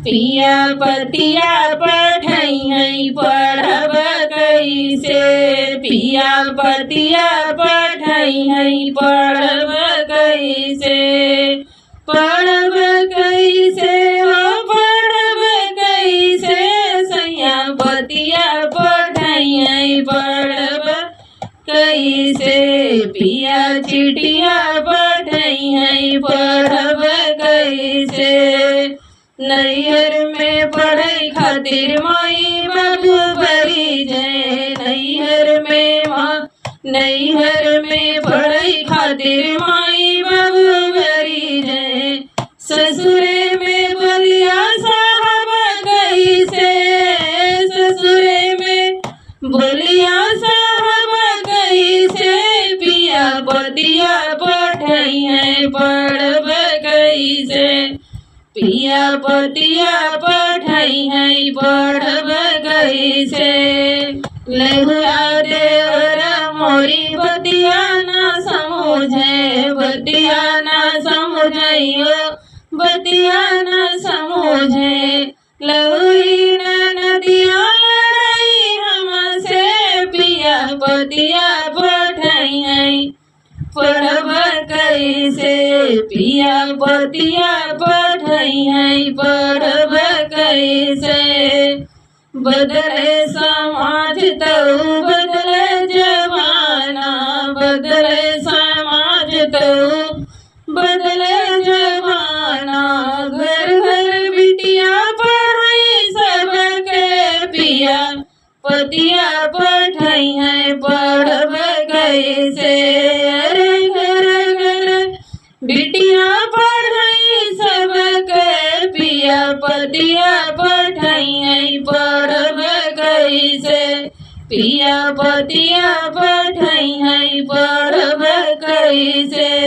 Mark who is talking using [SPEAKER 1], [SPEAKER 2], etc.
[SPEAKER 1] पिया पतिया पढ़ई है पढ़ब कैसे। पिया पतिया पढ़ई है पढ़ब कैसे। पढ़ब कैसे हो पढ़ब कैसे। सैया पतिया पढ़ई है पढ़ब कैसे। पिया चिटिया पढ़ई है पढ़ब कैसे। नैहर में पढ़ाई खातिर माई बाबू भरी जय। नैहर में पढ़ाई खातिर माई बाबू भरी जय। ससुरे में बलिया साहब कैसे। ससुरे में बलिया साहब कैसे। पिया पतिया पढ़ई है पढ़ब कैसे। पिया पतिया पढ़ई है पढ़ब कैसे। लहुआ देवर मोरी बतिया न समझे। बतिया न समझियो बतिया न समझे। लहुई नदिया लड़ाई हमसे। पिया पतिया पढ़ई है पढ़ब कैसे। पिया पतिया पढ़ई है पढ़ब कैसे। बदले समाज तऊ बदले जमाना। बदले समाज तऊ बदले जमाना। घर घर बिटिया पढ़ई सबके। पिया पतिया पढ़ई है पढ़ब कैसे। बिटिया पढ़ई सबके। पिया पतिया पढ़ई है पढ़ब कैसे। पिया पतिया पढ़ई है पढ़ब कैसे।